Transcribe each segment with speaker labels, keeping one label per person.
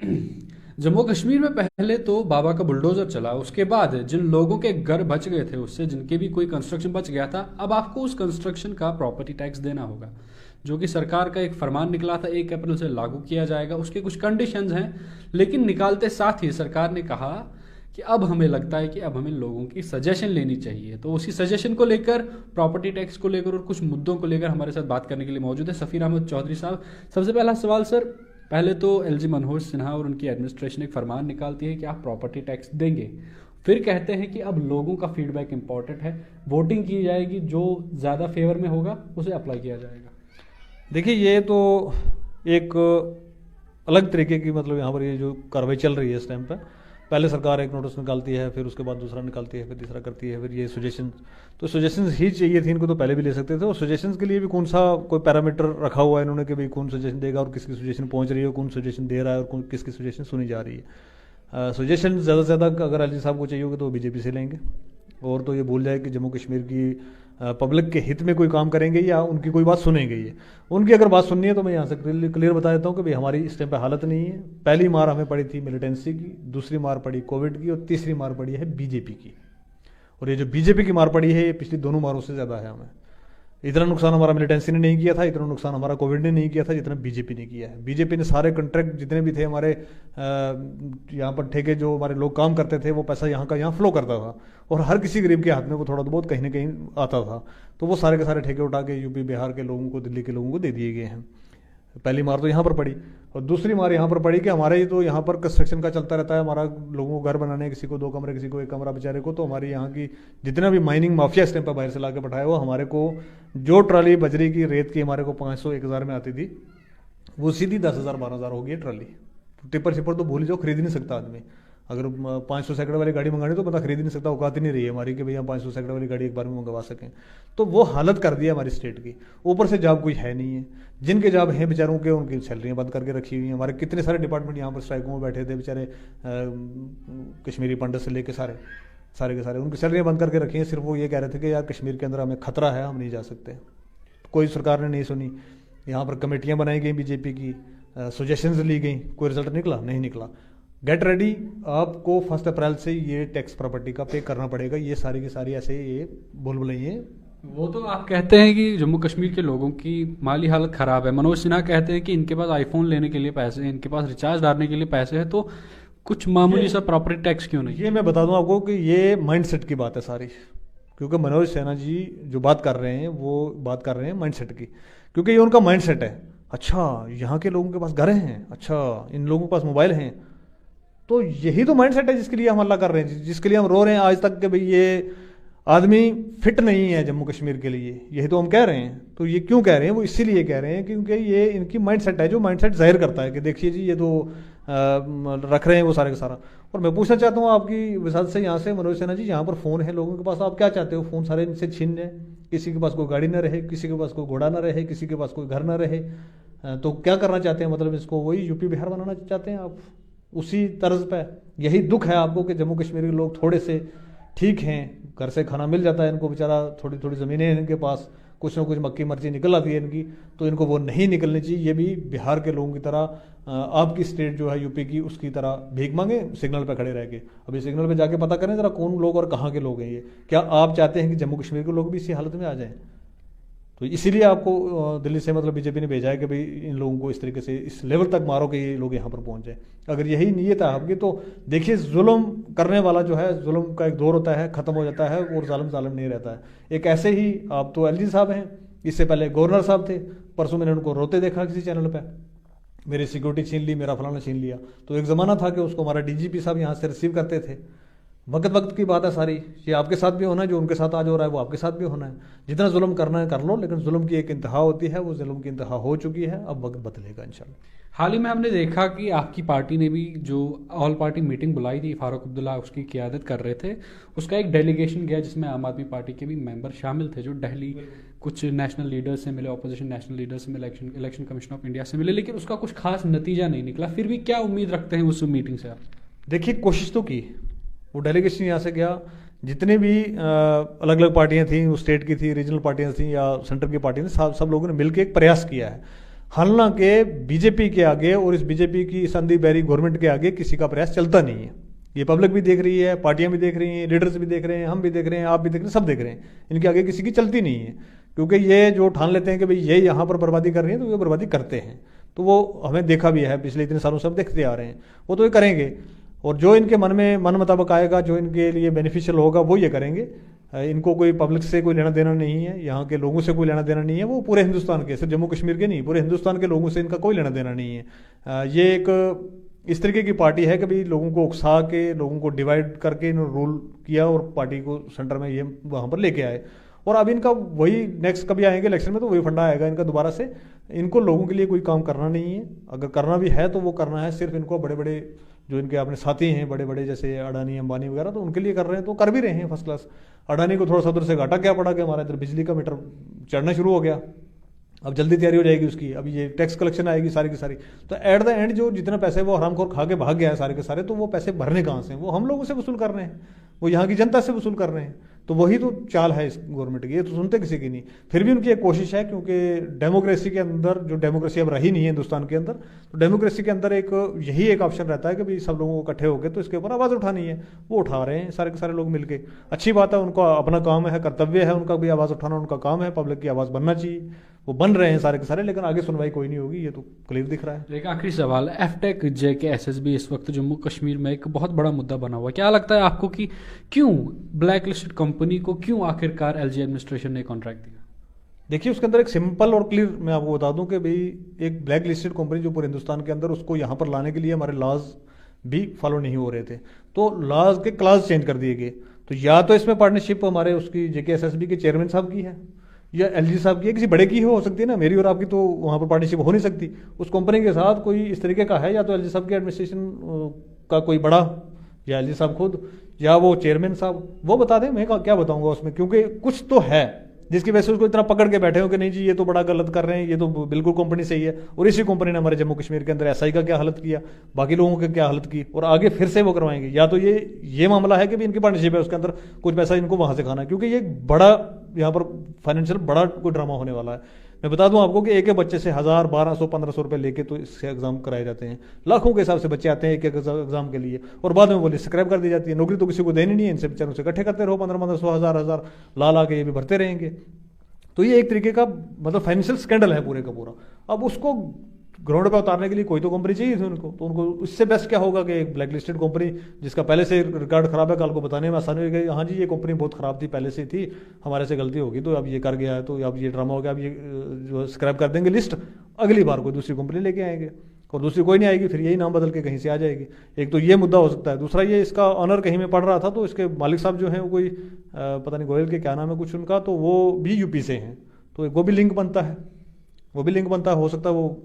Speaker 1: जम्मू कश्मीर में पहले तो बाबा का बुलडोजर चला, उसके बाद जिन लोगों के घर बच गए थे उससे जिनके भी कोई कंस्ट्रक्शन बच गया था, अब आपको उस कंस्ट्रक्शन का प्रॉपर्टी टैक्स देना होगा, जो कि सरकार का एक फरमान निकला था 1 अप्रैल से लागू किया जाएगा। उसके कुछ कंडीशंस हैं, लेकिन निकालते साथ ही सरकार ने कहा कि अब हमें लगता है कि अब हमें लोगों की सजेशन लेनी चाहिए। तो उसी सजेशन को लेकर, प्रॉपर्टी टैक्स को लेकर और कुछ मुद्दों को लेकर हमारे साथ बात करने के लिए मौजूद है सफ़ीर अहमद चौधरी साहब। सबसे पहला सवाल सर, पहले तो एलजी मनोहर सिन्हा और उनकी एडमिनिस्ट्रेशन एक फरमान निकालती है कि आप प्रॉपर्टी टैक्स देंगे, फिर कहते हैं कि अब लोगों का फीडबैक इंपॉर्टेंट है, वोटिंग की जाएगी, जो ज़्यादा फेवर में होगा उसे अप्लाई किया जाएगा।
Speaker 2: देखिए, ये तो एक अलग तरीके की मतलब यहाँ पर ये जो कार्रवाई चल रही है इस टाइम पे, पहले सरकार एक नोटिस निकालती है, फिर उसके बाद दूसरा निकालती है, फिर तीसरा करती है, फिर ये सजेशन, तो सजेशंस ही चाहिए थी इनको, तो पहले भी ले सकते थे। और सजेशंस के लिए भी कौन सा कोई पैरामीटर रखा हुआ है इन्होंने कि भाई कौन सजेशन देगा और किसकी सजेशन पहुंच रही है, कौन सजेशन दे रहा है और किसकी सजेशन सुनी जा रही है। सजेशन ज़्यादा से ज़्यादा अगर एलजी साहब को चाहिए होगा तो वो बीजेपी से लेंगे, और तो ये भूल जाए कि जम्मू कश्मीर की पब्लिक के हित में कोई काम करेंगे या उनकी कोई बात सुनेंगे। ये उनकी अगर बात सुननी है तो मैं यहाँ से क्लियर बता देता हूँ कि भाई हमारी इस टाइम पे हालत नहीं है। पहली मार हमें पड़ी थी मिलिटेंसी की, दूसरी मार पड़ी कोविड की, और तीसरी मार पड़ी है बीजेपी की। और ये जो बीजेपी की मार पड़ी है ये पिछली दोनों मारों से ज़्यादा है हमें। इतना नुकसान हमारा मिलिटेंसी ने नहीं किया था, इतना नुकसान हमारा कोविड ने नहीं किया था जितना बीजेपी ने किया है। बीजेपी ने सारे कॉन्ट्रैक्ट जितने भी थे हमारे यहाँ पर ठेके, जो हमारे लोग काम करते थे, वो पैसा यहाँ का यहाँ फ्लो करता था, और हर किसी गरीब के हाथ में वो थोड़ा बहुत कहीं ना कहीं आता था। तो वो सारे के सारे ठेके उठा के यूपी बिहार के लोगों को, दिल्ली के लोगों को दे दिए गए हैं। पहली मार तो यहाँ पर पड़ी, और दूसरी मार यहाँ पर पड़ी कि हमारे ही तो यहाँ पर कंस्ट्रक्शन का चलता रहता है, हमारा लोगों को घर बनाने, किसी को 2 कमरे, किसी को 1 कमरा बेचारे को। तो हमारी यहाँ की जितना भी माइनिंग माफिया इस टाइम पर बाहर से ला के बैठाया, वो हमारे को जो ट्राली बजरी की, रेत की हमारे को 500-1000 में आती थी, वो सीधी 10,000-12,000 हो गई ट्राली। टिपर शिपर तो भूल जाओ, खरीद ही नहीं सकता आदमी। अगर 500 सैकड़े वाली गाड़ी मंगानी तो बंदा खरीद ही नहीं सकता, औकात ही नहीं रही है हमारी कि भैया 500 सैकड़े वाली गाड़ी एक बार में मंगवा सकें। तो वो हालत कर दी है हमारी स्टेट की। ऊपर से जॉब कोई है नहीं है, जिनके जॉब हैं बेचारों के, उनकी सैलरियाँ बंद करके रखी हुई हैं। हमारे कितने सारे डिपार्टमेंट यहाँ पर स्ट्राइकों में बैठे थे बेचारे, कश्मीरी पंडित से लेके सारे सारे के सारे, उनकी सैलरियाँ बंद करके रखी हैं। सिर्फ वो ये कह रहे थे कि यार कश्मीर के अंदर हमें खतरा है, हम नहीं जा सकते। कोई सरकार ने नहीं सुनी। यहाँ पर कमेटियाँ बनाई गई बीजेपी की, सजेशंस ली गई, कोई रिजल्ट निकला नहीं निकला। गेट रेडी, आपको 1 अप्रैल से ये टैक्स प्रॉपर्टी का पे करना पड़ेगा। ये सारी की सारी ऐसे ये बोल बुलाइए।
Speaker 1: वो तो आप कहते हैं कि जम्मू कश्मीर के लोगों की माली हालत ख़राब है, मनोज सिन्हा कहते हैं कि इनके पास आईफोन लेने के लिए पैसे हैं, इनके पास रिचार्ज डालने के लिए पैसे हैं, तो कुछ मामूली सा प्रॉपर्टी टैक्स क्यों नहीं?
Speaker 2: ये मैं बता दूं आपको कि ये माइंडसेट की बात है सारी, क्योंकि मनोज सिन्हा जी जो बात कर रहे हैं वो बात कर रहे हैं माइंडसेट की, क्योंकि ये उनका माइंडसेट है। अच्छा, यहाँ के लोगों के पास घर हैं, अच्छा इन लोगों के पास मोबाइल हैं, तो यही तो माइंडसेट है जिसके लिए हम हल्ला कर रहे हैं, जिसके लिए हम रो रहे हैं आज तक कि भाई ये आदमी फिट नहीं है जम्मू कश्मीर के लिए। यही तो हम कह रहे हैं। तो ये क्यों कह रहे हैं? वो इसीलिए कह रहे हैं क्योंकि ये इनकी माइंडसेट है, जो माइंडसेट जाहिर करता है कि देखिए जी ये तो रख रहे हैं वो सारे का सारा। और मैं पूछना चाहता हूँ आपकी विसात से, यहाँ से, मनोज सिन्हा जी, यहाँ पर फ़ोन है लोगों के पास, आप क्या चाहते हो? फ़ोन सारे इनसे छीन जाए, किसी के पास कोई गाड़ी ना रहे, किसी के पास कोई घोड़ा ना रहे, किसी के पास कोई घर ना रहे, तो क्या करना चाहते हैं? मतलब इसको वही यूपी बिहार बनाना चाहते हैं आप? उसी तर्ज पे यही दुख है आपको कि जम्मू कश्मीर के लोग थोड़े से ठीक हैं, घर से खाना मिल जाता है इनको, बेचारा थोड़ी थोड़ी ज़मीनें हैं इनके पास, कुछ ना कुछ मक्की मर्ची निकल आती है इनकी, तो इनको वो नहीं निकलनी चाहिए। ये भी बिहार के लोगों की तरह आपकी स्टेट जो है यूपी की, उसकी तरह भीख मांगे सिग्नल पे खड़े रह के। अभी सिग्नल पे जाके पता करें ज़रा कौन लोग और कहाँ के लोग हैं ये। क्या आप चाहते हैं कि जम्मू कश्मीर के लोग भी इसी हालत में आ जाएं? तो इसीलिए आपको दिल्ली से मतलब बीजेपी ने भेजा है कि भाई इन लोगों को इस तरीके से इस लेवल तक मारो कि ये लोग यहाँ पर पहुँच जाए। अगर यही नीयत है आपकी तो देखिए, जुल्म करने वाला जो है, जुल्म का एक दौर होता है, ख़त्म हो जाता है, और जालिम जालिम नहीं रहता है। एक ऐसे ही आप तो एलजी साहब हैं, इससे पहले गवर्नर साहब थे, परसों मैंने उनको रोते देखा किसी चैनल पर, मेरी सिक्योरिटी छीन ली, मेरा फलाना छीन लिया। तो एक ज़माना था कि उसको हमारा डीजीपी साहब यहाँ से रिसीव करते थे। वक्त वक्त की बात है सारी, ये आपके साथ भी होना है, जो उनके साथ आज हो रहा है वो आपके साथ भी होना है। जितना जुल्म करना है कर लो, लेकिन जुल्म की एक इंतहा होती है, वो जुल्म की इंतहा हो चुकी है, अब वक्त बदलेगा इंशाल्लाह।
Speaker 1: हाल ही में हमने देखा कि आपकी पार्टी ने भी जो ऑल पार्टी मीटिंग बुलाई थी, फारूक अब्दुल्ला उसकी क़ियादत कर रहे थे, उसका एक डेलीगेशन गया जिसमें आम आदमी पार्टी के भी मेंबर शामिल थे, जो दिल्ली कुछ नेशनल लीडर से मिले, अपोजिशन नेशनल लीडर से मिले, इलेक्शन कमीशन ऑफ इंडिया से मिले, लेकिन उसका कुछ खास नतीजा नहीं निकला। फिर भी क्या उम्मीद रखते हैं उस मीटिंग से आप?
Speaker 2: देखिए, कोशिश तो की, वो डेलीगेशन यहाँ से गया, जितने भी अलग अलग पार्टियां थी, वो स्टेट की थी, रीजनल पार्टियां थी या सेंटर की पार्टियां थी, सब लोगों ने मिलकर एक प्रयास किया है। हालांकि बीजेपी के आगे और इस बीजेपी की संदीप बैरी गवर्नमेंट के आगे किसी का प्रयास चलता नहीं है। ये पब्लिक भी देख रही है, पार्टियां भी देख रही हैं, लीडर्स भी देख रहे हैं, हम भी देख रहे हैं, आप भी देख रहे हैं, सब देख रहे हैं। इनके आगे किसी की चलती नहीं है, क्योंकि ये जो ठान लेते हैं कि भाई ये यहाँ पर बर्बादी कर रही है तो ये बर्बादी करते हैं। तो वो हमें देखा भी है, पिछले इतने सालों से हम देखते आ रहे हैं, वो तो ये करेंगे। और जो इनके मन मुताबिक आएगा, जो इनके लिए बेनिफिशियल होगा, वो ये करेंगे। इनको कोई पब्लिक से कोई लेना देना नहीं है, यहाँ के लोगों से कोई लेना देना नहीं है। वो पूरे हिंदुस्तान के, सिर्फ जम्मू कश्मीर के नहीं, पूरे हिंदुस्तान के लोगों से इनका कोई लेना देना नहीं है। ये एक इस तरीके की पार्टी है कि भाई लोगों को उकसा के, लोगों को डिवाइड करके इन्होंने रूल किया और पार्टी को सेंटर में ये वहाँ पर लेके आए। और अब इनका वही नेक्स्ट कभी आएंगे इलेक्शन में तो वही फंडा आएगा इनका दोबारा से। इनको लोगों के लिए कोई काम करना नहीं है, अगर करना भी है तो वो करना है सिर्फ इनको बड़े बड़े जो इनके अपने साथी हैं बड़े बड़े, जैसे अडानी अंबानी वगैरह, तो उनके लिए कर रहे हैं, तो कर भी रहे हैं फर्स्ट क्लास। अडानी को थोड़ा सा उधर से घाटा क्या पड़ा कि हमारा इधर बिजली का मीटर चढ़ना शुरू हो गया, अब जल्दी तैयारी हो जाएगी उसकी, अब ये टैक्स कलेक्शन आएगी सारी की सारी। तो एट द एंड जो जितना पैसे वो हरामखोर खा के भाग गया है सारे के सारे, तो वो पैसे भरने कहाँ से? वो हम लोगों से वसूल कर रहे हैं, वो यहाँ की जनता से वसूल कर रहे हैं। तो वही तो चाल है इस गवर्नमेंट की, ये तो सुनते किसी की नहीं। फिर भी उनकी एक कोशिश है, क्योंकि डेमोक्रेसी के अंदर, जो डेमोक्रेसी अब रही नहीं है हिंदुस्तान के अंदर, तो डेमोक्रेसी के अंदर एक यही एक ऑप्शन रहता है कि भाई सब लोगों को इकट्ठे होकर तो इसके ऊपर आवाज़ उठानी है। वो उठा रहे हैं सारे के सारे लोग मिलके, अच्छी बात है, उनका अपना काम है, कर्तव्य है उनका भी आवाज़ उठाना, उनका काम है, पब्लिक की आवाज़ बनना चाहिए, वो बन रहे हैं सारे के सारे। लेकिन आगे सुनवाई कोई नहीं होगी, ये तो क्लियर दिख रहा है।
Speaker 1: एक आखिरी सवाल, एफटेक जेके एसएसबी इस वक्त जम्मू कश्मीर में एक बहुत बड़ा मुद्दा बना हुआ है। क्या लगता है आपको कि क्यों ब्लैक लिस्टेड कंपनी को क्यों आखिरकार एलजी एडमिनिस्ट्रेशन ने कॉन्ट्रैक्ट दिया?
Speaker 2: देखिए, उसके अंदर एक सिंपल और क्लियर मैं आपको बता दूं कि भाई एक ब्लैक लिस्टेड कंपनी जो पूरे हिंदुस्तान के अंदर, उसको यहाँ पर लाने के लिए हमारे लॉज भी फॉलो नहीं हो रहे थे, तो लॉज के क्लास चेंज कर दिए गए। तो या तो इसमें पार्टनरशिप हमारे उसकी जेके एसएसबी के चेयरमैन साहब की है, या एलजी साहब की है, किसी बड़े की हो सकती है ना, मेरी और आपकी तो वहाँ पर पार्टनरशिप हो नहीं सकती। उस कंपनी के साथ कोई इस तरीके का है, या तो एलजी साहब के एडमिनिस्ट्रेशन का कोई बड़ा, या एलजी साहब खुद, या वो चेयरमैन साहब, वो बता दें, मैं क्या बताऊंगा उसमें, क्योंकि कुछ तो है जिसकी वजह से उसको इतना पकड़ के बैठे हो कि नहीं जी ये तो बड़ा गलत कर रहे हैं, ये तो बिल्कुल कंपनी सही है। और इसी कंपनी ने हमारे जम्मू कश्मीर के अंदर एसआई का क्या हालत किया, बाकी लोगों की क्या हालत की, और आगे फिर से वो करवाएंगे। या तो ये मामला है कि भी इनकी पार्टनरशिप है, उसके अंदर कुछ पैसा इनको वहां से खाना है, क्योंकि ये बड़ा यहाँ पर फाइनेंशियल बड़ा कोई ड्रामा होने वाला है। मैं बता दूं आपको कि एक एक बच्चे से 1000, 1200, 1500 रुपए लेके तो इससे एग्जाम कराए जाते हैं। लाखों के हिसाब से बच्चे आते हैं एक एक एग्जाम के लिए, और बाद में वो लिस्ट स्क्रैप कर दी जाती है। नौकरी तो किसी को देनी नहीं है, इनसे बेचारों से इकट्ठे करते रहो 1500, 1000 ला के ये भी भरते रहेंगे। तो ये एक तरीके का मतलब फाइनेंशियल स्कैंडल है पूरे का पूरा। अब उसको ग्राउंड पे उतारने के लिए कोई तो कंपनी चाहिए थी उनको, तो उनको इससे बेस्ट क्या होगा कि एक ब्लैक लिस्टेड कंपनी जिसका पहले से रिकॉर्ड खराब है, कल को बताने में आसानी होगी, हाँ जी ये कंपनी बहुत खराब थी, पहले से थी, हमारे से गलती होगी, तो अब ये कर गया है, तो अब ये ड्रामा हो गया, अब ये जो स्क्रैप कर देंगे लिस्ट, अगली बार कोई दूसरी कंपनी लेके आएंगे, और दूसरी कोई नहीं आएगी, फिर यही नाम बदल के कहीं से आ जाएगी। एक तो ये मुद्दा हो सकता है। दूसरा ये इसका ऑनर कहीं में पढ़ रहा था, तो इसके मालिक साहब जो हैं वो कोई पता नहीं गोयल के क्या नाम है कुछ उनका, तो वो भी यूपी से हैं, तो वो भी लिंक बनता है, वो भी लिंक बनता है, हो सकता है वो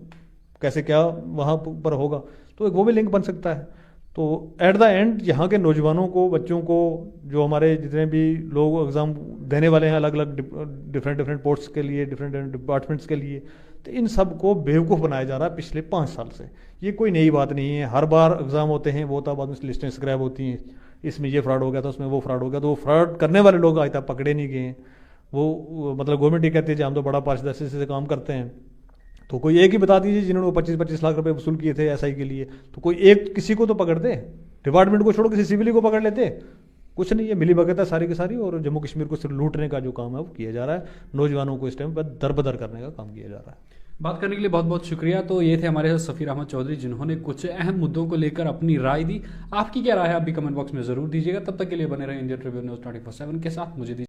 Speaker 2: कैसे क्या वहाँ पर होगा, तो वो भी लिंक बन सकता है। तो एट द एंड यहाँ के नौजवानों को, बच्चों को, जो हमारे जितने भी लोग एग्ज़ाम देने वाले हैं अलग अलग डिफरेंट पोस्ट्स के लिए, डिफरेंट डिपार्टमेंट्स के लिए, तो इन सब को बेवकूफ़ बनाया जा रहा है पिछले 5 साल से। ये कोई नई बात नहीं है, हर बार एग्ज़ाम होते हैं, वो होता बाद में लिस्टें स्क्रैप होती हैं, इसमें ये फ्रॉड हो गया था, उसमें वो फ्रॉड हो गया, तो वो फ्रॉड करने वाले लोग आज तक पकड़े नहीं गए हैं। वो मतलब गवर्नमेंट ये कहती है हम तो बड़ा पारदर्शी से काम करते हैं, तो कोई एक ही बता दीजिए जिन्होंने 25-25 लाख रुपए वसूल किए थे एसआई के लिए, तो कोई एक किसी को तो पकड़ दे, डिपार्टमेंट को छोड़ो किसी सिविल को पकड़ लेते। कुछ नहीं, ये मिली भगत है सारी की सारी, और जम्मू कश्मीर को सिर्फ लूटने का जो काम है वो किया जा रहा है, नौजवानों को इस टाइम पर दरबदर करने का काम किया जा रहा है।
Speaker 1: बात करने के लिए बहुत बहुत शुक्रिया। तो ये थे हमारे साथ सफ़ीर अहमद चौधरी, जिन्होंने कुछ अहम मुद्दों को लेकर अपनी राय दी। आपकी क्या राय है आप भी कमेंट बॉक्स में ज़रूर दीजिएगा। तब तक के लिए बने रहे इंडिया ट्रिब्यून न्यूज़ 24/7 के साथ। मुझे